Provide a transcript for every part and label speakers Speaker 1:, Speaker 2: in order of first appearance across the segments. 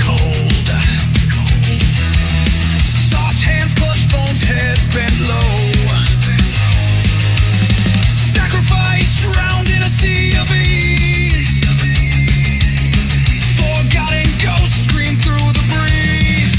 Speaker 1: cold. Soft hands clutch phones, heads bent low. Sacrifice drowned in a sea of ease. Forgotten ghosts scream through the breeze.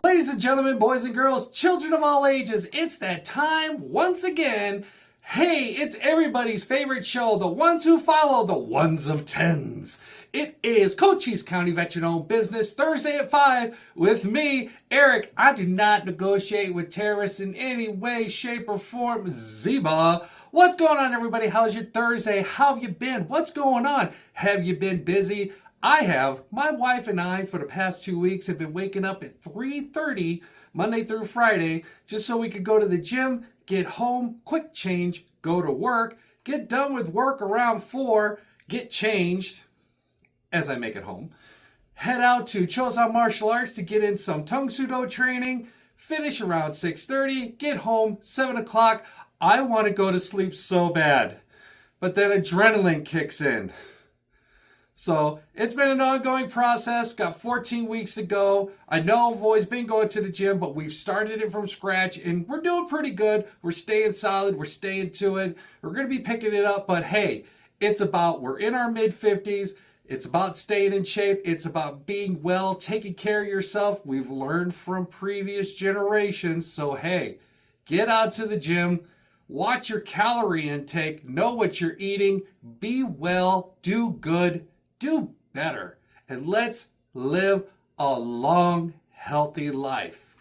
Speaker 2: Ladies and gentlemen, boys and girls, children of all ages, it's that time once again. Hey, it's everybody's favorite show, the ones who follow the ones of tens. It is Cochise County Veteran-Owned Business, Thursday at 5, with me, Erik. I do not negotiate with terrorists in any way, shape, or form. Zeba. What's going on, everybody? How's your Thursday? How have you been? What's going on? Have you been busy? I have. My wife and I, for the past 2 weeks, have been waking up at 3:30 Monday through Friday just so we could go to the gym, get home, quick change, go to work, get done with work around 4, get changed as I make it home, head out to Chosun Martial Arts to get in some Tung Sudo training, finish around 6:30, get home, 7 o'clock. I want to go to sleep so bad, but then adrenaline kicks in. So it's been an ongoing process. Got 14 weeks to go. I know I've always been going to the gym, but we've started it from scratch and we're doing pretty good. We're staying solid. We're staying to it. We're going to be picking it up, but hey, we're in our mid-50s. It's about staying in shape. It's about being well, taking care of yourself. We've learned from previous generations. So hey, get out to the gym. Watch your calorie intake. Know what you're eating. Be well. Do good. Do better, and let's live a long, healthy life.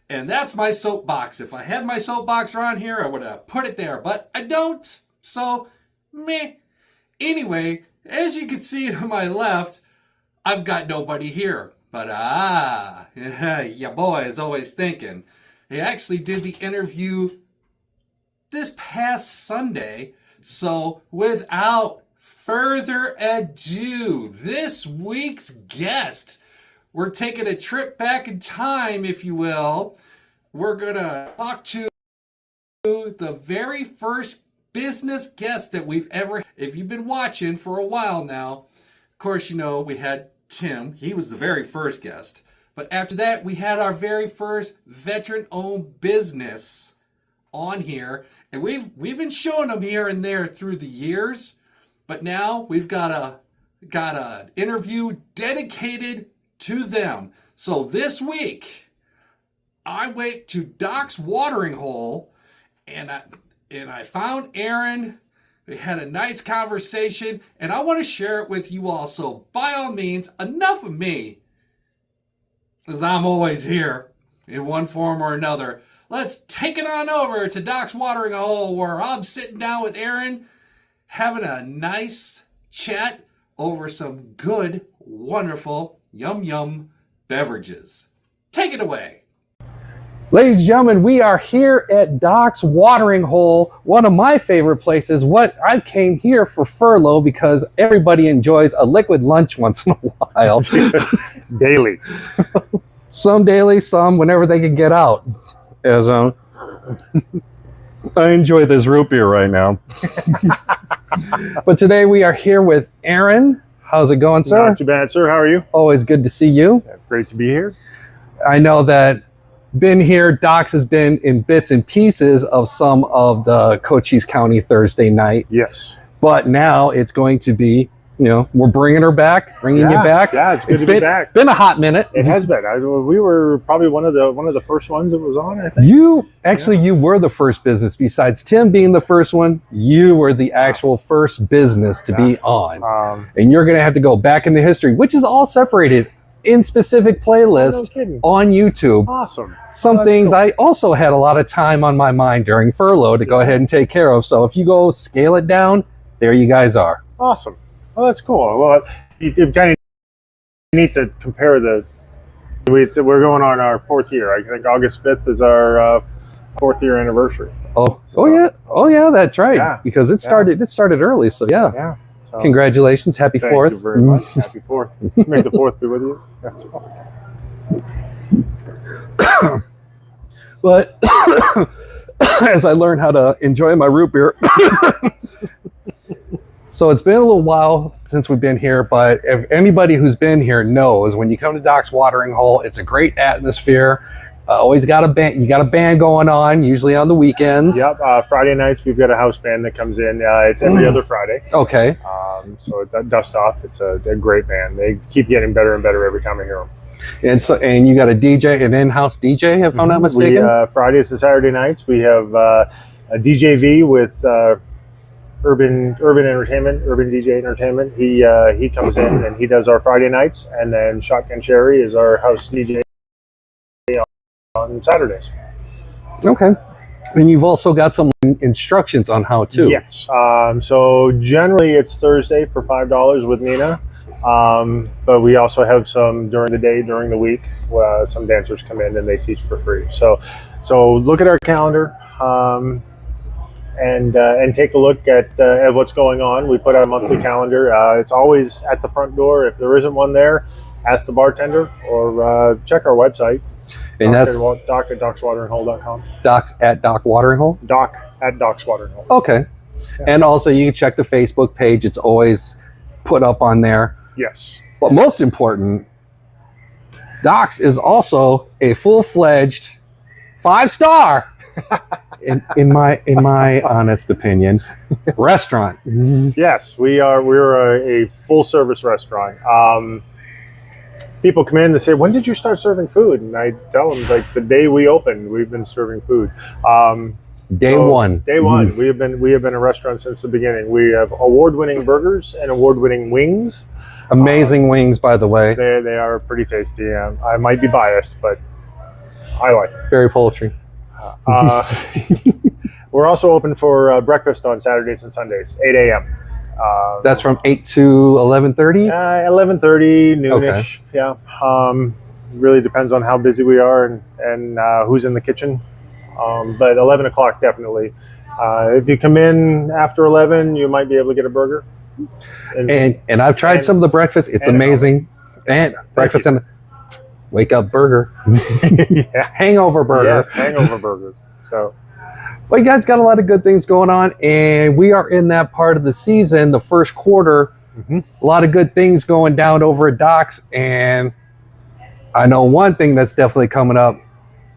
Speaker 2: And that's my soapbox. If I had my soapbox around here, I would have put it there, but I don't, so meh. Anyway, as you can see to my left, I've got nobody here, but your boy is always thinking. He actually did the interview this past Sunday, so without further ado, this week's guest, we're taking a trip back in time, if you will. We're going to talk to the very first business guest that we've ever, if you've been watching for a while now, of course, you know, we had Tim. He was the very first guest. But after that, we had our very first veteran-owned business on here. And we've been showing them here and there through the years. But now we've got an interview dedicated to them. So this week, I went to Doc's watering hole, and I found Aaron. We had a nice conversation, and I want to share it with you all. So by all means, enough of me, as I'm always here in one form or another. Let's take it on over to Doc's watering hole, where I'm sitting down with Aaron, having a nice chat over some good, wonderful, yum beverages. Take it away. Ladies and gentlemen, we are here at Doc's watering hole, one of my favorite places. I came here for furlough because everybody enjoys a liquid lunch once in a while.
Speaker 3: Daily.
Speaker 2: Some daily, some whenever they can get out.
Speaker 3: As I enjoy this root beer right now.
Speaker 2: But today we are here with Aaron. How's it going, sir?
Speaker 3: Not too bad, sir. How are you?
Speaker 2: Always good to see you.
Speaker 3: Yeah, great to be here.
Speaker 2: I know that been here, Doc's has been in bits and pieces of some of the Cochise County Thursday night.
Speaker 3: Yes.
Speaker 2: But now it's going to be, you know, we're bringing you back.
Speaker 3: Yeah, it's good to be back.
Speaker 2: It's been a hot minute.
Speaker 3: It has been. We were probably one of the first ones that was on, I think.
Speaker 2: You were the first business. Besides Tim being the first one, you were the actual first business to be on. And you're going to have to go back in the history, which is all separated in specific playlists on YouTube.
Speaker 3: Awesome.
Speaker 2: Some things cool. I also had a lot of time on my mind during furlough to go ahead and take care of. So if you go scale it down, there you guys are.
Speaker 3: Awesome. Well, that's cool. Well, you kind of need to compare we're going on our 4th year. I think August 5th is our 4th year anniversary.
Speaker 2: Oh yeah, that's right. Yeah. Because it started early. So yeah.
Speaker 3: Yeah. So,
Speaker 2: congratulations. Happy 4th.
Speaker 3: Thank you very much. Happy 4th. May the 4th be with you. That's all.
Speaker 2: But as I learn how to enjoy my root beer. So it's been a little while since we've been here, but if anybody who's been here knows, when you come to Doc's Watering Hole, it's a great atmosphere. Always got a band. You got a band going on, usually on the weekends.
Speaker 3: Yep. Friday nights we've got a house band that comes in. It's every other Friday.
Speaker 2: Okay.
Speaker 3: So Dust Off. It's a great band. They keep getting better and better every time I hear them.
Speaker 2: And you got a DJ, an in-house DJ, if I'm not mistaken.
Speaker 3: Fridays to Saturday nights we have a DJ V with Urban Entertainment, Urban DJ Entertainment. He comes in and he does our Friday nights, and then Shotgun Cherry is our house DJ on Saturdays.
Speaker 2: Okay. And you've also got some instructions on how to.
Speaker 3: Yes. So generally it's Thursday for $5 with Nina. But we also have some during the day, during the week, some dancers come in and they teach for free. So look at our calendar and take a look at what's going on. We put out a monthly calendar. It's always at the front door. If there isn't one there, ask the bartender or check our website.
Speaker 2: And that's
Speaker 3: Doc at docswateringhole.com.
Speaker 2: Docs at Doc Watering Hole?
Speaker 3: Doc at Doc's Watering Hole.
Speaker 2: Okay. Yeah. And also you can check the Facebook page. It's always put up on there.
Speaker 3: Yes.
Speaker 2: But most important, Doc's is also a full-fledged 5-star, in my honest opinion, restaurant.
Speaker 3: Yes, we're a full-service restaurant. People come in and say, "When did you start serving food?" And I tell them, like, the day we opened, we've been serving food.
Speaker 2: Day one.
Speaker 3: We have been a restaurant since the beginning. We have award-winning burgers and award-winning wings.
Speaker 2: Amazing wings, by the way.
Speaker 3: They are pretty tasty. I might be biased, but I like it.
Speaker 2: Very poultry.
Speaker 3: We're also open for breakfast on Saturdays and Sundays, 8 a.m.
Speaker 2: That's from 8 to 11:30?
Speaker 3: 11:30, noonish.
Speaker 2: Okay.
Speaker 3: Yeah. Really depends on how busy we are and who's in the kitchen. But 11 o'clock, definitely. If you come in after 11, you might be able to get a burger.
Speaker 2: And I've tried some of the breakfast. It's amazing. And breakfast and wake up burger.
Speaker 3: Yeah.
Speaker 2: Hangover burger.
Speaker 3: Yes, hangover burgers. So.
Speaker 2: Well, you guys got a lot of good things going on, and we are in that part of the season, the first quarter.
Speaker 3: Mm-hmm.
Speaker 2: A lot of good things going down over at Doc's, and I know one thing that's definitely coming up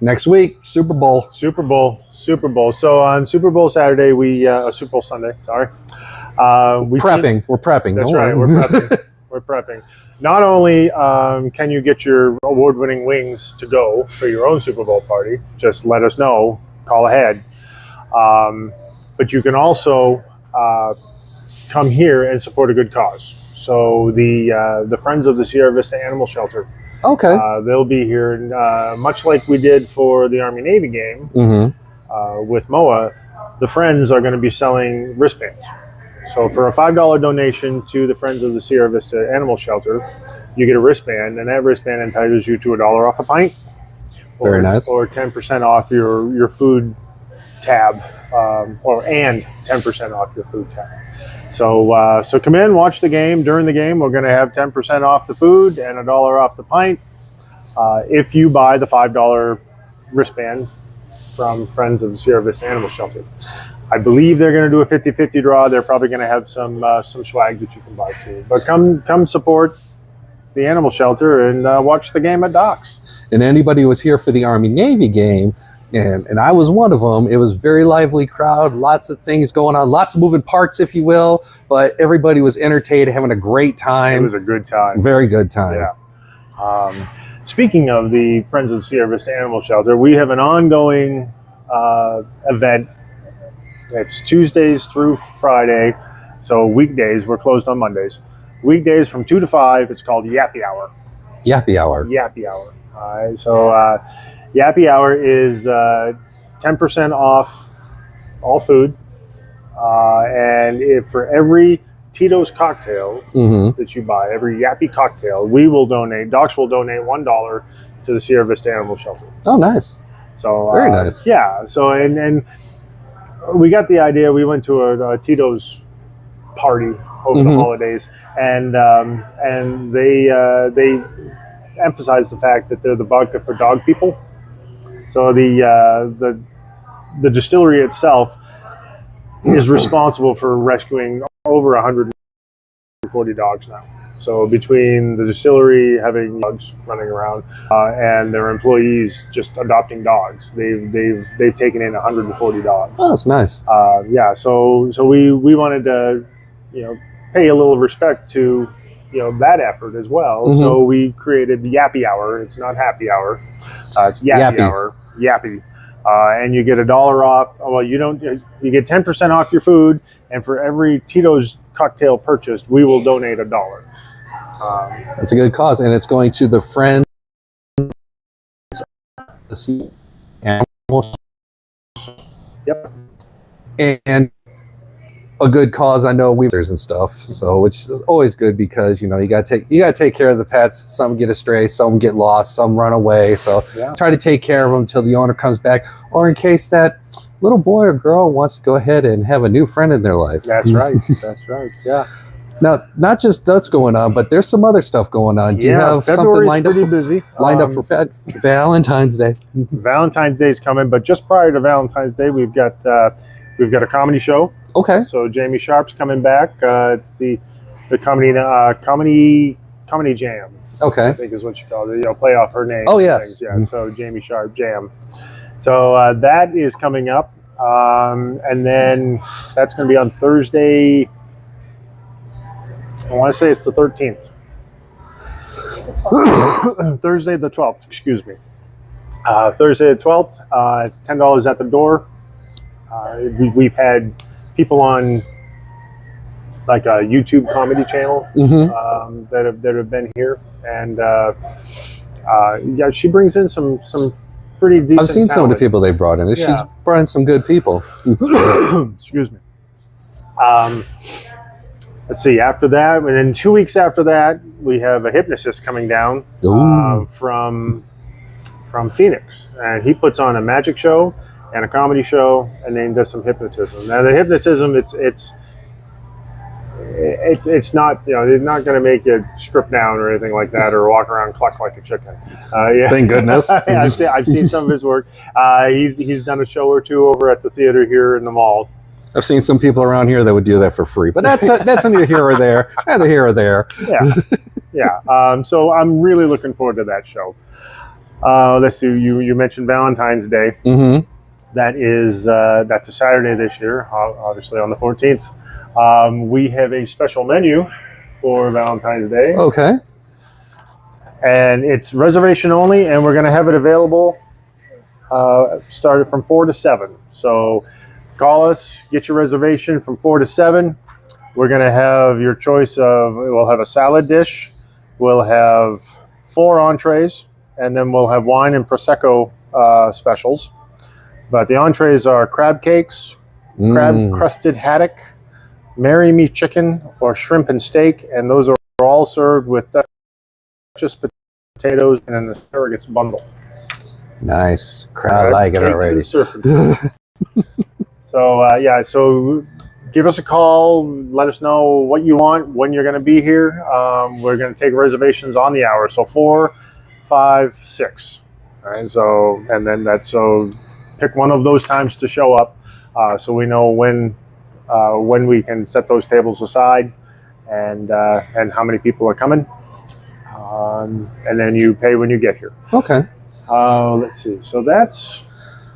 Speaker 2: next week: Super Bowl.
Speaker 3: Super Bowl. So on Super Bowl Saturday, Super Bowl Sunday. Sorry. We're
Speaker 2: prepping.
Speaker 3: That's right. We're prepping. We're prepping. Not only can you get your award-winning wings to go for your own Super Bowl party, just let us know. Call ahead. But you can also come here and support a good cause. So the Friends of the Sierra Vista Animal Shelter.
Speaker 2: Okay.
Speaker 3: They'll be here, much like we did for the Army-Navy game with MOA. The Friends are going to be selling wristbands. So for a $5 donation to the Friends of the Sierra Vista Animal Shelter, you get a wristband, and that wristband entitles you to $1 off a pint.
Speaker 2: Very nice.
Speaker 3: Or 10% off your food tab, and 10% off your food tab. So come in, watch the game. During the game, we're going to have 10% off the food and $1 off the pint if you buy the $5 wristband from Friends of the Sierra Vista Animal Shelter. I believe they're going to do a 50-50 draw. They're probably going to have some swag that you can buy too. But come support the animal shelter and watch the game at Doc's.
Speaker 2: And anybody who was here for the Army-Navy game, and I was one of them, it was a very lively crowd, lots of things going on, lots of moving parts, if you will, but everybody was entertained, having a great time.
Speaker 3: It was a good time.
Speaker 2: Very good time.
Speaker 3: Yeah. Speaking of the Friends of Sierra Vista Animal Shelter, we have an ongoing event. It's Tuesdays through Friday, so weekdays, we're closed on Mondays. Weekdays from 2 to 5, it's called Yappy Hour.
Speaker 2: Yappy Hour.
Speaker 3: Yappy Hour. All right, so Yappy Hour is 10% off all food, and for every Tito's cocktail that you buy, every Yappy cocktail, Docs will donate $1 to the Sierra Vista Animal Shelter.
Speaker 2: Oh, nice.
Speaker 3: So
Speaker 2: very nice.
Speaker 3: Yeah. So and we got the idea. We went to a Tito's party over the holidays, and they emphasize the fact that they're the vodka for dog people. So the the distillery itself is responsible for rescuing over 140 dogs now. So between the distillery having dogs running around and their employees just adopting dogs, they've taken in 140 dogs.
Speaker 4: Oh, that's nice.
Speaker 3: Yeah, so we wanted to, pay a little respect to, that effort as well.
Speaker 4: Mm-hmm.
Speaker 3: So we created the Yappy Hour. It's not Happy Hour. It's Yappy Hour. Yappy. And you get $1 off. Well, you get 10% off your food, and for every Tito's cocktail purchased, we will donate $1.
Speaker 4: It's a good cause, and it's going to the Friends Animal Shelter.
Speaker 3: Yep.
Speaker 4: And a good cause. I know weavers and stuff, so which is always good because you got to take care of the pets. Some get astray, some get lost, some run away. So try to take care of them until the owner comes back, or in case that little boy or girl wants to go ahead and have a new friend in their life.
Speaker 3: That's right. That's right. Yeah.
Speaker 4: Now, not just that's going on, but there's some other stuff going on. Do you have
Speaker 3: February's
Speaker 4: something lined up for Valentine's Day?
Speaker 3: Valentine's Day is coming, but just prior to Valentine's Day, we've got a comedy show.
Speaker 4: Okay.
Speaker 3: So Jamie Sharp's coming back. It's the comedy jam.
Speaker 4: Okay.
Speaker 3: I think is what you call it. Play off her name.
Speaker 4: Oh yes.
Speaker 3: Yeah. So Jamie Sharp Jam. So that is coming up, and then that's going to be on Thursday. I want to say it's the 13th. Thursday the 12th. Excuse me. Thursday the 12th. It's $10 at the door. We've had people on like a YouTube comedy channel that have been here, and she brings in some pretty decent.
Speaker 4: I've seen some of the people they brought in. She's brought in some good people.
Speaker 3: Excuse me. Let's see. After that, and then 2 weeks after that, we have a hypnotist coming down from Phoenix, and he puts on a magic show and a comedy show, and then does some hypnotism. Now the hypnotism, it's not it's not going to make you strip down or anything like that, or walk around cluck like a chicken.
Speaker 4: Thank goodness.
Speaker 3: I've seen some of his work. He's done a show or two over at the theater here in the mall.
Speaker 4: I've seen some people around here that would do that for free, but that's neither here or there. Neither here or there.
Speaker 3: Yeah. So I'm really looking forward to that show. Let's see. You mentioned Valentine's Day.
Speaker 4: Mm-hmm.
Speaker 3: That's a Saturday this year, obviously on the 14th. We have a special menu for Valentine's Day.
Speaker 4: Okay.
Speaker 3: And it's reservation only, and we're going to have it available started from 4 to 7. So call us, get your reservation from 4 to 7. We're going to have your choice we'll have a salad dish, we'll have 4 entrees, and then we'll have wine and Prosecco specials. But the entrees are crab cakes, crab crusted haddock, marry me chicken, or shrimp and steak, and those are all served with Duchess potatoes and an asparagus bundle.
Speaker 4: Nice. I like it already.
Speaker 3: So give us a call. Let us know what you want, when you're going to be here. We're going to take reservations on the hour, so 4, 5, 6. All right. So pick one of those times to show up, so we know when we can set those tables aside, and how many people are coming, and then you pay when you get here.
Speaker 4: Okay.
Speaker 3: Let's see. So that's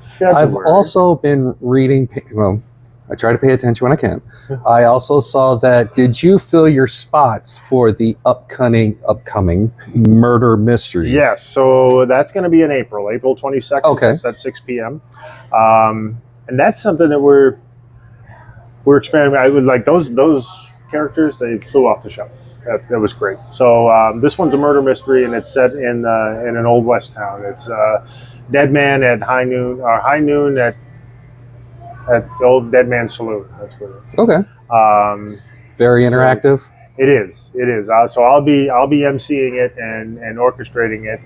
Speaker 3: February.
Speaker 4: I've also been reading. Well, I try to pay attention when I can. I also saw that. Did you fill your spots for the upcoming murder mystery?
Speaker 3: Yes. So that's going to be in April 22nd.
Speaker 4: Okay.
Speaker 3: That's at 6 p.m. And that's something that we're expanding. I would like those characters. They flew off the shelf. That was great. So this one's a murder mystery, and it's set in an old west town. It's Dead Man at high noon, or high noon at the old Dead Man Saloon. That's what it is.
Speaker 4: Okay. Very interactive.
Speaker 3: It is. So I'll be emceeing it and orchestrating it.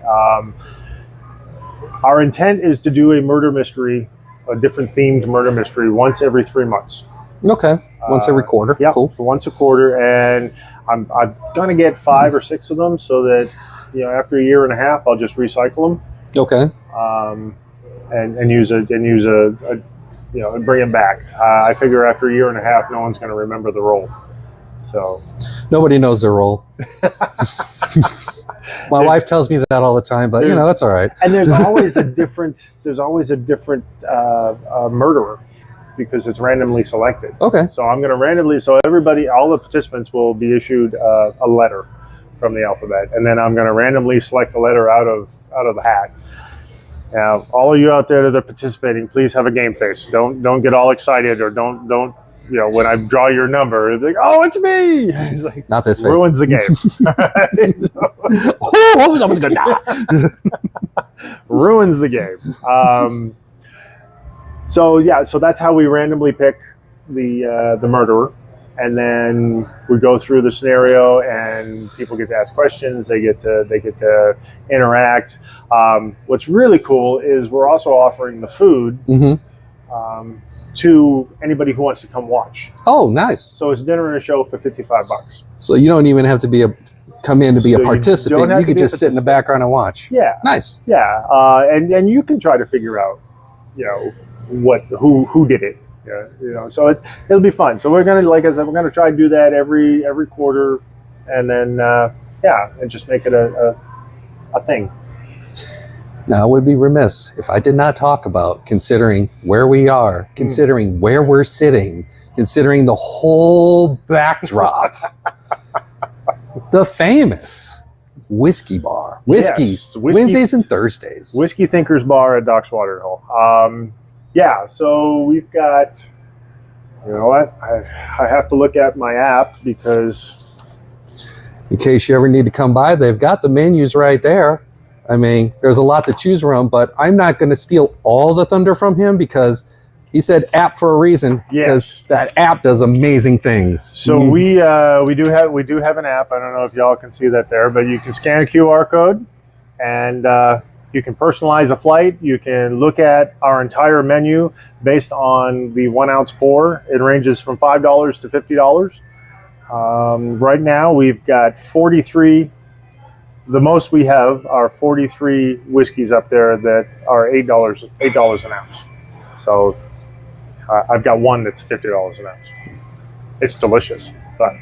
Speaker 3: Our intent is to do a murder mystery, a different themed murder mystery, once every 3 months.
Speaker 4: Okay. Once every quarter.
Speaker 3: Yeah,
Speaker 4: cool.
Speaker 3: Once a quarter, and I'm gonna get 5 or 6 of them, so that after a year and a half, I'll just recycle them.
Speaker 4: Okay.
Speaker 3: And use a and bring him back. I figure after a year and a half, no one's going to remember the role. So
Speaker 4: Nobody knows their role. My wife tells me that all the time, but it's all right.
Speaker 3: And there's always a different murderer, because it's randomly selected.
Speaker 4: Okay.
Speaker 3: So I'm going to randomly, so all the participants will be issued a letter from the alphabet, and then I'm going to randomly select a letter out of the hat. Now, all of you out there that are participating, please have a game face. Don't get all excited, or don't when I draw your number, it's like, oh, it's me. It's like,
Speaker 4: not this face.
Speaker 3: Ruins the game.
Speaker 4: Oh, someone's gonna die.
Speaker 3: Ruins the game. So that's how we randomly pick the murderer, and then we go through the scenario, and people get to ask questions. They get to interact. What's really cool is we're also offering the food to anybody who wants to come watch.
Speaker 4: Oh, nice.
Speaker 3: So it's dinner and a show for $55.
Speaker 4: So you don't even have to come in to be a participant. You could just sit in the background and watch.
Speaker 3: Yeah.
Speaker 4: Nice.
Speaker 3: Yeah. And you can try to figure out, who did it. Yeah. So it'll be fun. So we're gonna, like I said, we're gonna try to do that every quarter, and then and just make it a thing.
Speaker 4: Now, I would be remiss if I did not talk about, considering where we are, considering where we're sitting, considering the whole backdrop, the famous Whiskey Bar. Whiskey Wednesdays and Thursdays.
Speaker 3: Whiskey Thinkers Bar at Docks Waterhill. So we've got, I have to look at my app, because
Speaker 4: in case you ever need to come by, they've got the menus right there. I mean, there's a lot to choose from, but I'm not going to steal all the thunder from him, because he said app for a reason. Because that app does amazing things.
Speaker 3: So we do have an app. I don't know if y'all can see that there, but you can scan a QR code, and you can personalize a flight. You can look at our entire menu based on the 1 ounce pour. It ranges from $5 to $50. Right now we've got 43. The most we have are 43 whiskeys up there that are $8 an ounce. So I've got one that's $50 an ounce. It's delicious, but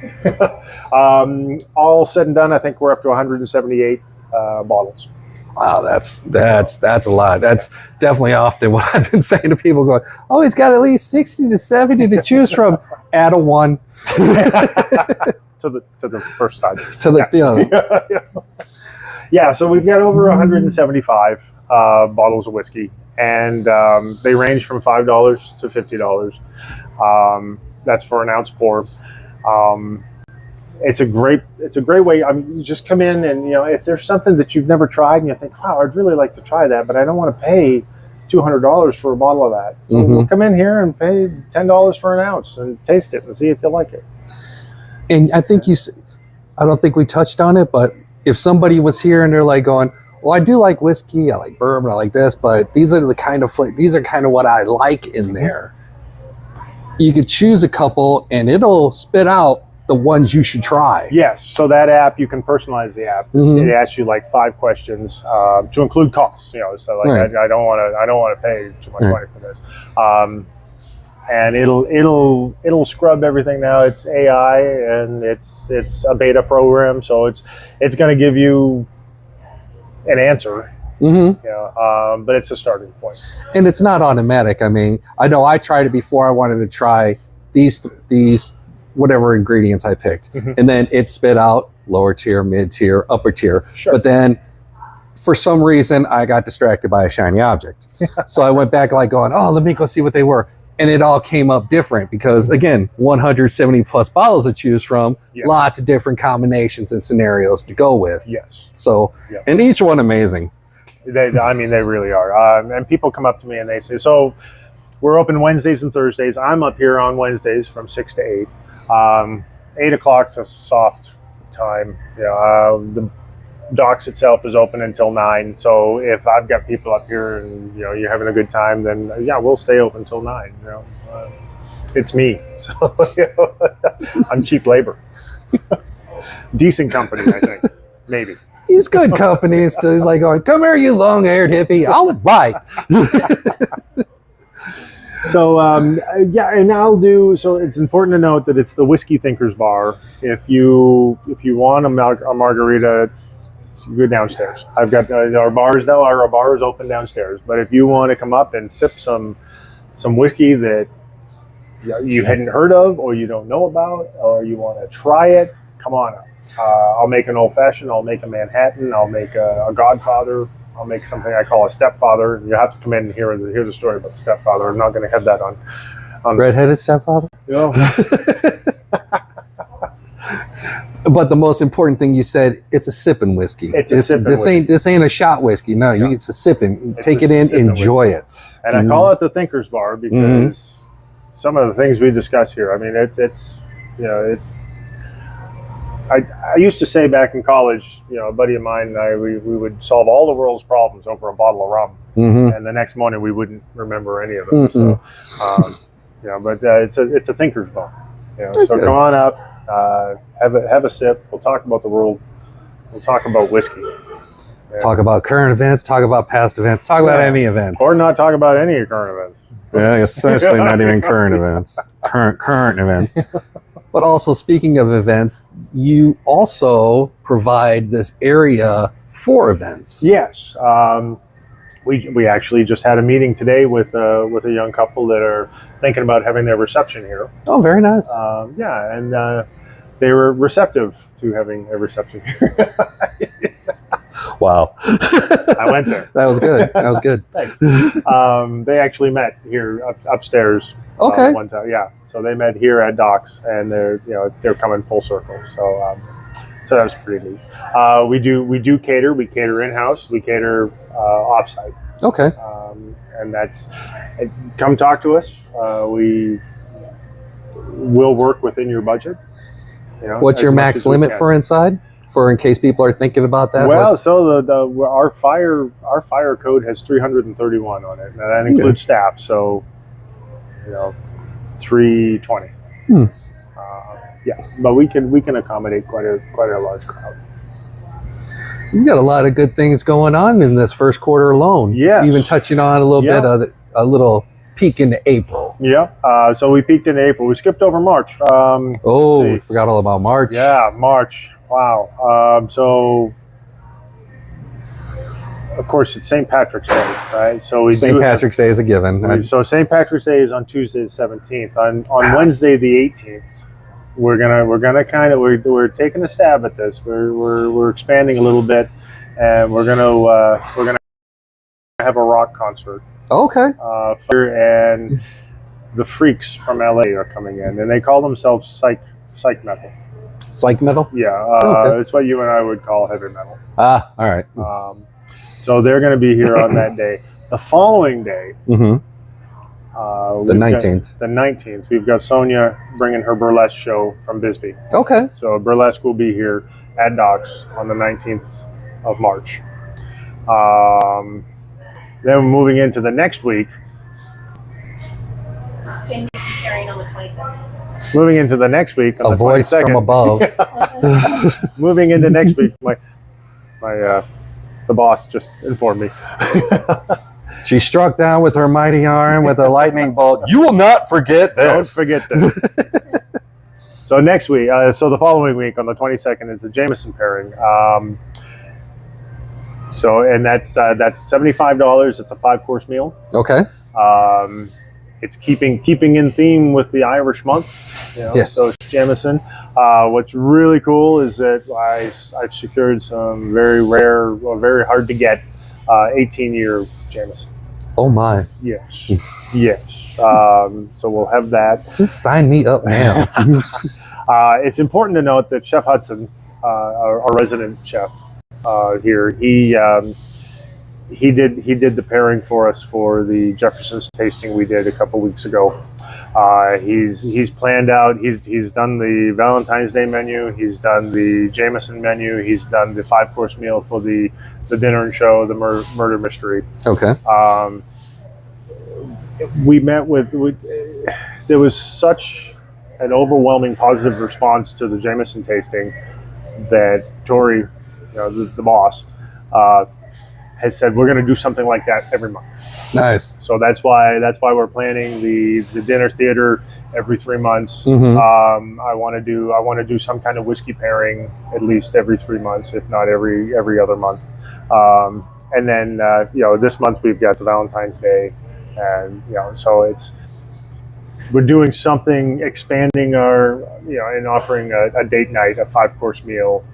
Speaker 3: all said and done, I think we're up to 178 bottles.
Speaker 4: Wow, that's a lot. That's definitely often what I've been saying to people, going, oh, he's got at least 60 to 70 to choose from. Add a one.
Speaker 3: to the first side.
Speaker 4: To the
Speaker 3: So we've got over 175 bottles of whiskey, and they range from $5 to $50. That's for an ounce pour. It's a great way. I mean, you just come in, and if there's something that you've never tried and you think, wow, I'd really like to try that, but I don't want to pay $200 for a bottle of that. So we'll come in here and pay $10 for an ounce and taste it and see if you like it.
Speaker 4: And I think I don't think we touched on it, but if somebody was here and they're like going, well, I do like whiskey, I like bourbon, I like this, but these are kind of what I like in there. You could choose a couple, and it'll spit out the ones you should try.
Speaker 3: Yes. So that app, you can personalize the app. It asks you like 5 questions to include costs. So like I don't want to pay too much money for this. And it'll scrub everything now. It's AI, and it's a beta program, so it's going to give you an answer. But it's a starting point.
Speaker 4: And it's not automatic. I mean, I know I tried it before. I wanted to try these whatever ingredients I picked, and then it spit out lower tier, mid tier, upper tier.
Speaker 3: Sure.
Speaker 4: But then, for some reason, I got distracted by a shiny object. So I went back like going, oh, let me go see what they were. And it all came up different because, again, 170 plus bottles to choose from, lots of different combinations and scenarios to go with.
Speaker 3: Yes.
Speaker 4: So, and each one amazing.
Speaker 3: They really are. And people come up to me and they say, so we're open Wednesdays and Thursdays. I'm up here on Wednesdays from 6 to 8. 8 o'clock's a soft time. The docks itself is open until 9. So if I've got people up here and you're having a good time, then we'll stay open till 9. It's me. So I'm cheap labor. Decent company, I think. Maybe.
Speaker 4: He's good company. He's like going, come here, you long-haired hippie. All right.
Speaker 3: So yeah, and I'll do. So it's important to note that it's the Whiskey Thinkers Bar. If you want a margarita, go downstairs. I've got our bars though. Our bar is open downstairs. But if you want to come up and sip some whiskey that you hadn't heard of, or you don't know about, or you want to try it, come on up. I'll make an old fashioned. I'll make a Manhattan. I'll make a Godfather. I'll make something I call a stepfather. You have to come in and hear the story about the stepfather. I'm not going to have that on
Speaker 4: Redheaded stepfather.
Speaker 3: You know.
Speaker 4: But the most important thing you said, it's a sipping whiskey. This ain't a shot whiskey. No,
Speaker 3: Yeah.
Speaker 4: it's a sipping. Take it in, enjoy it.
Speaker 3: And I call it the Thinkers Bar because some of the things we discuss here. I mean, it's you know, I used to say back in college, you know, a buddy of mine and I, we would solve all the world's problems over a bottle of rum, and the next morning we wouldn't remember any of them. So, you know, but it's a Thinkers Bar. You know, so good. Come on up, have a sip. We'll talk about the world. We'll talk about whiskey. Yeah.
Speaker 4: Talk about current events. Talk about past events. Talk about any events,
Speaker 3: or not talk about any current events.
Speaker 4: Yeah, especially not even current events. Current events. But also, speaking of events, you also provide this area for events.
Speaker 3: Yes. We actually just had a meeting today with a young couple that are thinking about having their reception here.
Speaker 4: Oh, very nice.
Speaker 3: Yeah, and they were receptive to having a reception here.
Speaker 4: Wow.
Speaker 3: I went there.
Speaker 4: That was good. That was good.
Speaker 3: Thanks. They actually met here upstairs.
Speaker 4: Okay.
Speaker 3: One time, yeah. So they met here at Docks, and they're coming full circle. So so that was pretty neat. We do cater. We cater in house. We cater offsite.
Speaker 4: Okay.
Speaker 3: And that's come talk to us. We will work within your budget. You know,
Speaker 4: what's your max limit for inside? For in case people are thinking about that.
Speaker 3: Well, so our fire code has 331 on it. Now that includes staff. So 320. Yeah, but we can accommodate quite a large crowd.
Speaker 4: You got a lot of good things going on in this first quarter alone.
Speaker 3: Yeah,
Speaker 4: even touching on a little bit of a little peek into April.
Speaker 3: Yeah, so we peaked in April. We skipped over March.
Speaker 4: We forgot all about March.
Speaker 3: Yeah, March. Wow. So of course it's St. Patrick's Day, right? So
Speaker 4: St. Patrick's Day is a given.
Speaker 3: So St. Patrick's Day is on Tuesday the 17th. On Wednesday the 18th, we're taking a stab at this. We're expanding a little bit, and we're gonna have a rock concert.
Speaker 4: Okay.
Speaker 3: And the Freaks from LA are coming in, and they call themselves psych metal.
Speaker 4: Psych metal?
Speaker 3: Yeah, it's what you and I would call heavy metal.
Speaker 4: Ah, all right.
Speaker 3: So they're going to be here on that day. The following day,
Speaker 4: the 19th.
Speaker 3: The 19th, we've got Sonia bringing her burlesque show from Bisbee.
Speaker 4: Okay.
Speaker 3: So burlesque will be here at Docks on the 19th of March. Then moving into the next week.
Speaker 5: Jameson pairing on the 25th.
Speaker 3: Moving into the next week. On
Speaker 4: a
Speaker 3: the
Speaker 4: voice
Speaker 3: 22nd.
Speaker 4: from above.
Speaker 3: Moving into next week, the boss just informed me.
Speaker 4: She struck down with her mighty arm with a lightning bolt. You will not forget this.
Speaker 3: Don't forget this. So next week, so the following week on the 22nd is the Jameson pairing. And that's $75. It's a 5-course meal.
Speaker 4: Okay.
Speaker 3: It's keeping in theme with the Irish month.
Speaker 4: Yes.
Speaker 3: So it's Jameson. What's really cool is that I've secured some very rare, very hard to get 18-year Jameson.
Speaker 4: Oh my.
Speaker 3: Yes. Yes. So we'll have that.
Speaker 4: Just sign me up now.
Speaker 3: It's important to note that Chef Hudson, our resident chef here, he did the pairing for us for the Jefferson's tasting we did a couple weeks ago. He's planned out. He's done the Valentine's Day menu. He's done the Jameson menu. He's done the 5-course meal for the dinner and show, the murder mystery.
Speaker 4: Okay.
Speaker 3: We met there was such an overwhelming positive response to the Jameson tasting that Tori, the boss, has said we're going to do something like that every month.
Speaker 4: Nice.
Speaker 3: So that's why we're planning the dinner theater every 3 months.
Speaker 4: Mm-hmm.
Speaker 3: I want to do some kind of whiskey pairing at least every 3 months, if not every other month. And then this month we've got the Valentine's Day, and so we're doing something, expanding our and offering a date night, a 5-course meal,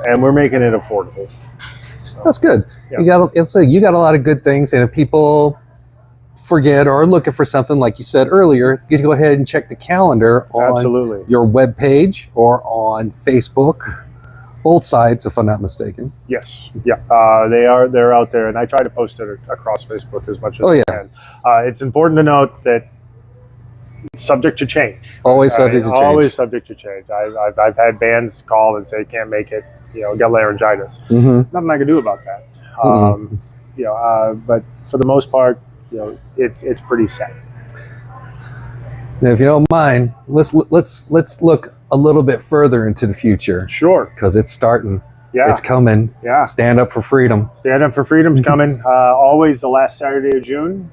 Speaker 3: and we're making it affordable. So,
Speaker 4: that's good.
Speaker 3: Yeah.
Speaker 4: You got a lot of good things, and if people forget or are looking for something, like you said earlier, you can go ahead and check the calendar on
Speaker 3: Absolutely.
Speaker 4: your webpage or on Facebook. Both sides, if I'm not mistaken.
Speaker 3: Yes, yeah, they're out there, and I try to post it across Facebook as much as I can. It's important to note that it's subject to change.
Speaker 4: Always subject to change.
Speaker 3: Always subject to change. I've had bands call and say can't make it, got laryngitis.
Speaker 4: Mm-hmm.
Speaker 3: Nothing I can do about that. But for the most part, it's pretty set.
Speaker 4: Now, if you don't mind, let's look a little bit further into the future.
Speaker 3: Sure.
Speaker 4: Because it's starting.
Speaker 3: Yeah.
Speaker 4: It's coming.
Speaker 3: Yeah.
Speaker 4: Stand up for freedom.
Speaker 3: Stand Up for Freedom's coming. Always the last Saturday of June.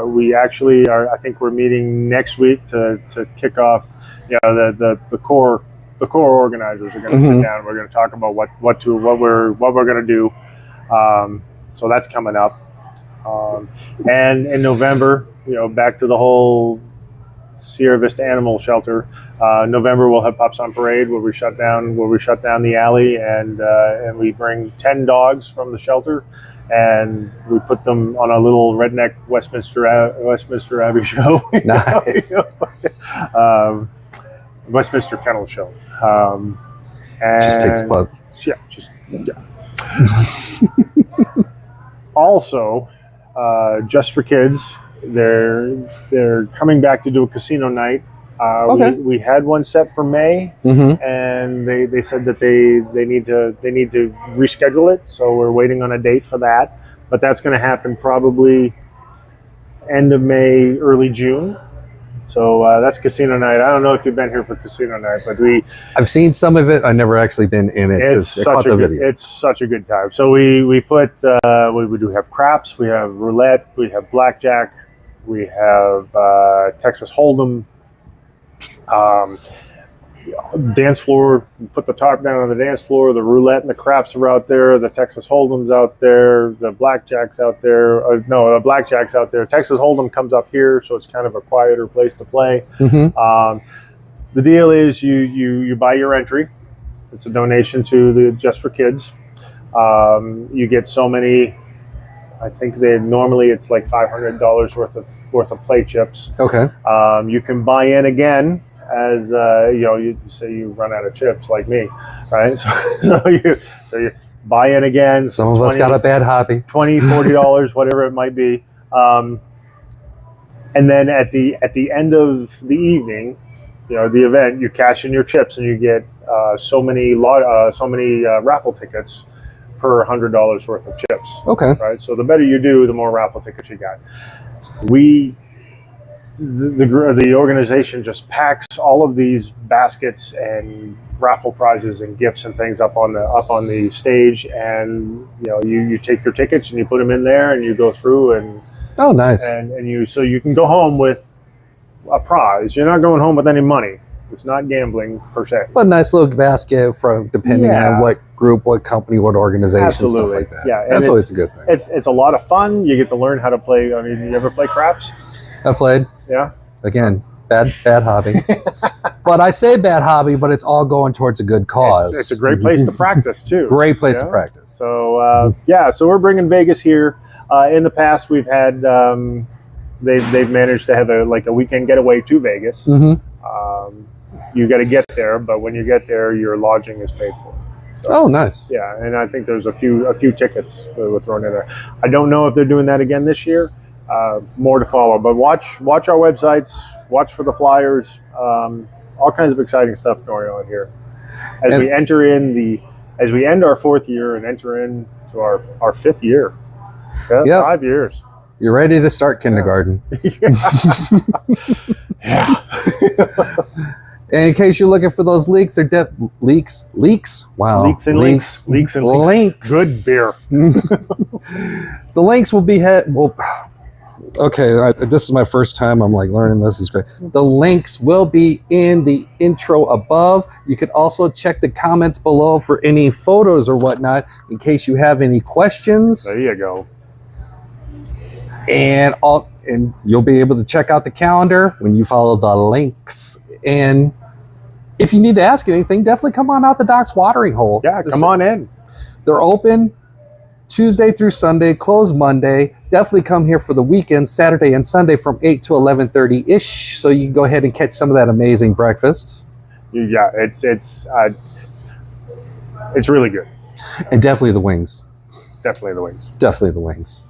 Speaker 3: We actually are. I think we're meeting next week to kick off. The core organizers are going to sit down. We're going to talk about what we're going to do. So that's coming up. And in November, back to the whole Sierra Vista Animal Shelter. November we'll have Pups on Parade, where we shut down the alley, and we bring 10 dogs from the shelter, and we put them on a little redneck Westminster Abbey show.
Speaker 4: Nice.
Speaker 3: Westminster Kennel Show. And
Speaker 4: Just takes both.
Speaker 3: Yeah. Also, just for kids, they're coming back to do a casino night.
Speaker 4: Okay.
Speaker 3: We had one set for May, and they said that they need to reschedule it. So we're waiting on a date for that. But that's going to happen probably end of May, early June. So that's casino night. I don't know if you've been here for casino night, but
Speaker 4: I've seen some of it. I've never actually been in it.
Speaker 3: it's such a good time. So we put we do have craps, we have roulette, we have blackjack, we have Texas Hold'em, dance floor. We put the tarp down on the dance floor. The roulette and the craps are out there. The Texas Hold'em's out there. The blackjack's out there. The blackjack's out there. Texas Hold'em comes up here, so it's kind of a quieter place to play. The deal is you buy your entry. It's a donation to the Just for Kids. You get so many. I think normally it's like $500 worth of play chips.
Speaker 4: Okay.
Speaker 3: You can buy in again as you say you run out of chips like me, right? So you buy in again.
Speaker 4: Some of us got a bad hobby.
Speaker 3: $20, $40, whatever it might be. And then at the end of the evening, the event, you cash in your chips and you get so many raffle tickets per $100 worth of chips.
Speaker 4: Okay.
Speaker 3: Right. So the better you do, the more raffle tickets you got. The organization just packs all of these baskets and raffle prizes and gifts and things up on the stage, and you take your tickets and you put them in there and you go through and
Speaker 4: oh, nice.
Speaker 3: And you can go home with a prize. You're not going home with any money. It's not gambling per se.
Speaker 4: But a nice little basket from depending on what group, what company, what organization,
Speaker 3: Absolutely.
Speaker 4: stuff like that.
Speaker 3: Yeah,
Speaker 4: that's always a good thing.
Speaker 3: It's a lot of fun. You get to learn how to play. I mean, you ever play craps?
Speaker 4: I played.
Speaker 3: Yeah.
Speaker 4: Again, bad hobby. But I say bad hobby, but it's all going towards a good cause.
Speaker 3: It's a great place to practice too.
Speaker 4: Great place to practice.
Speaker 3: So so we're bringing Vegas here. In the past, we've had they've managed to have a weekend getaway to Vegas. You got to get there, but when you get there, your lodging is paid for. So,
Speaker 4: oh, nice.
Speaker 3: Yeah, and I think there's a few tickets that were thrown in there. I don't know if they're doing that again this year. More to follow, but watch our websites, watch for the flyers, all kinds of exciting stuff going on here as we end our 4th year and enter into our 5th year. Yeah, 5 years.
Speaker 4: You're ready to start kindergarten.
Speaker 3: Yeah.
Speaker 4: And in case you're looking for those leaks, they're leaks. Wow.
Speaker 3: Leaks and links. Leaks and
Speaker 4: links.
Speaker 3: Good beer.
Speaker 4: The links will be this is my first time I'm like learning this. Is great. The links will be in the intro above. You can also check the comments below for any photos or whatnot in case you have any questions.
Speaker 3: There you go.
Speaker 4: And you'll be able to check out the calendar when you follow the links. And if you need to ask anything, definitely come on out the Doc's watering hole.
Speaker 3: Yeah, come on in.
Speaker 4: They're open Tuesday through Sunday, closed Monday. Definitely come here for the weekend, Saturday and Sunday from 8 to 11:30-ish, so you can go ahead and catch some of that amazing breakfast.
Speaker 3: Yeah, it's really good.
Speaker 4: And definitely the wings.
Speaker 3: Definitely the wings.
Speaker 4: Definitely the wings.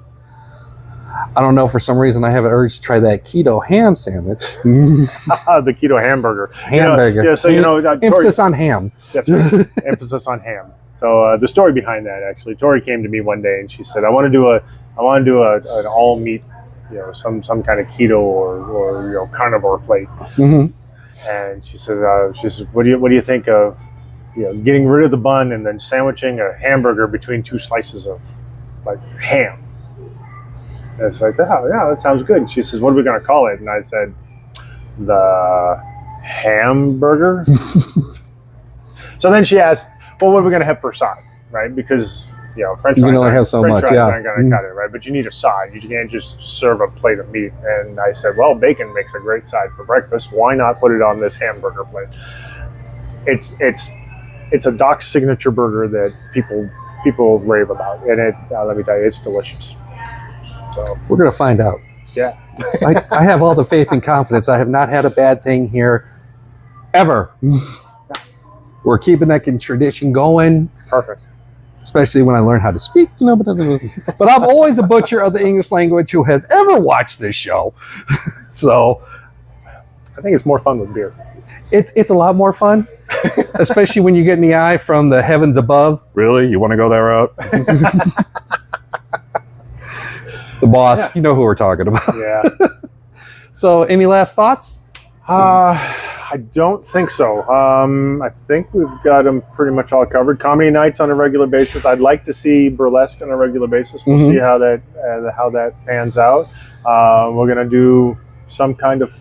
Speaker 4: I don't know, for some reason I have an urge to try that keto ham sandwich.
Speaker 3: The keto hamburger.
Speaker 4: Hamburger.
Speaker 3: So
Speaker 4: emphasis on ham.
Speaker 3: That's right. Emphasis on ham. So the story behind that, actually, Tori came to me one day and she said, I want to do an all meat, some kind of keto or carnivore plate.
Speaker 4: Mm-hmm.
Speaker 3: And she said, what do you think of getting rid of the bun and then sandwiching a hamburger between two slices of like ham? And it's like, oh, yeah, that sounds good. And she says, what are we going to call it? And I said, the hamburger. So then she asked, well, what are we going to have for side, right? Because, French fries,
Speaker 4: you can only have so
Speaker 3: French
Speaker 4: much,
Speaker 3: fries
Speaker 4: yeah.
Speaker 3: aren't going to cut it, right? But you need a side. You can't just serve a plate of meat. And I said, well, bacon makes a great side for breakfast. Why not put it on this hamburger plate? It's a Doc's signature burger that people rave about. And let me tell you, it's delicious. So
Speaker 4: we're going to find out.
Speaker 3: Yeah.
Speaker 4: I have all the faith and confidence. I have not had a bad thing here ever. We're keeping that tradition going.
Speaker 3: Perfect.
Speaker 4: Especially when I learn how to speak, but I'm always a butcher of the English language who has ever watched this show. So
Speaker 3: I think it's more fun with beer.
Speaker 4: It's a lot more fun, especially when you get in the eye from the heavens above. Really? You want to go that route? The boss, yeah. You know who we're talking about.
Speaker 3: Yeah.
Speaker 4: So any last thoughts?
Speaker 3: I don't think so. I think we've got them pretty much all covered. Comedy nights on a regular basis. I'd like to see Burlesque on a regular basis. We'll see how that pans out. We're going to do some kind of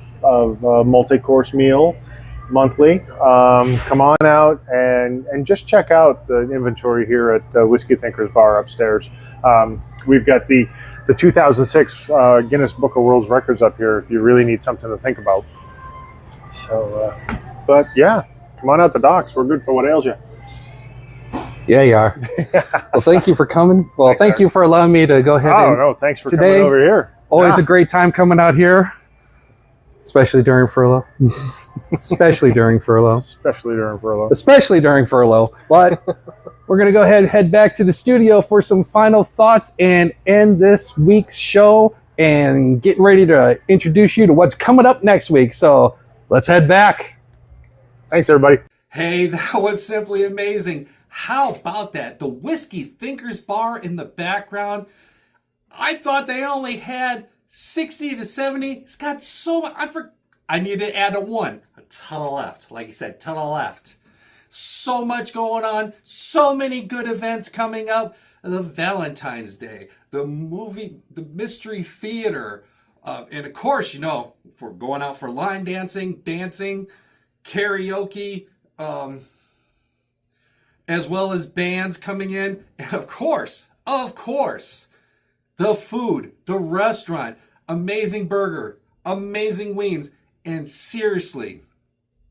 Speaker 3: multi-course meal monthly. Come on out and just check out the inventory here at the Whiskey Thinkers Bar upstairs. We've got the 2006 Guinness Book of World Records up here if you really need something to think about. So, but yeah, come on out to Doc's. We're good for what ails you.
Speaker 4: Yeah, you are. Well, thank you for coming. Well,
Speaker 3: Thanks,
Speaker 4: thank you for allowing me to go ahead.
Speaker 3: Oh, no, thanks for coming over here.
Speaker 4: Always a great time coming out here, especially during furlough. Especially during furlough. But we're going to go ahead and head back to the studio for some final thoughts and end this week's show and getting ready to introduce you to what's coming up next week. So let's head back.
Speaker 3: Thanks, everybody.
Speaker 2: Hey, that was simply amazing. How about that? The Whiskey Thinkers Bar in the background. I thought they only had 60 to 70. It's got so much. I need to add a one. To the left. Like you said, to the left. So much going on. So many good events coming up. The Valentine's Day. The movie, the Mystery Theater. And of course, if we're going out for line dancing, karaoke, as well as bands coming in. And of course, the food, the restaurant, amazing burger, amazing wings, and seriously,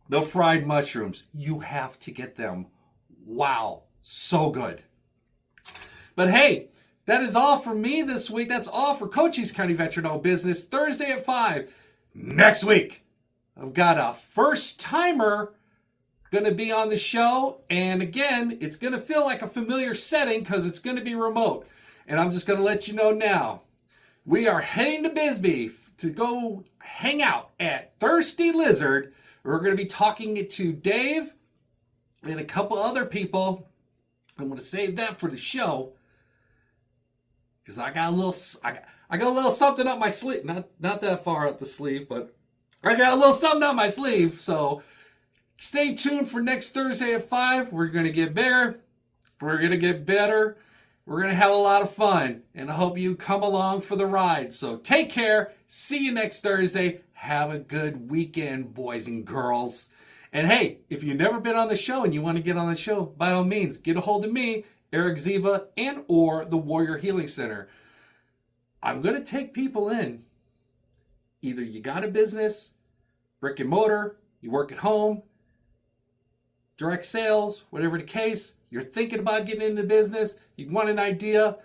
Speaker 2: the fried mushrooms. You have to get them. Wow, so good. But hey, that is all for me this week. That's all for Cochise County Veteran-Owned Business, Thursday at 5. Next week, I've got a first-timer going to be on the show. And again, it's going to feel like a familiar setting because it's going to be remote. And I'm just going to let you know now. We are heading to Bisbee to go hang out at Thirsty Lizard. We're going to be talking to Dave and a couple other people. I'm going to save that for the show because I got a little something up my sleeve. Not that far up the sleeve, but I got a little something up my sleeve. So Stay tuned for next Thursday at 5. We're going to get bigger. We're going to get better. We're going to have a lot of fun. And I hope you come along for the ride. So take care. See you next Thursday. Have a good weekend, boys and girls. And hey, if you've never been on the show and you want to get on the show, by all means, get a hold of me, Erik Z, and or the Warrior Healing Center. I'm going to take people in. Either you got a business, brick and mortar, you work at home, direct sales, whatever the case, you're thinking about getting into business, you want an idea,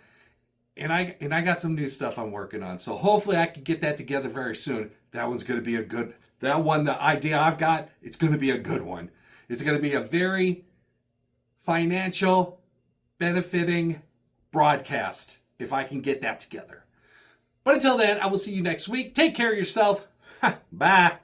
Speaker 2: and I got some new stuff I'm working on. So hopefully I can get that together very soon. That one's going to be a good, that one, the idea I've got, it's going to be a good one. It's going to be a very financial, benefiting broadcast if I can get that together. But until then, I will see you next week. Take care of yourself. Bye.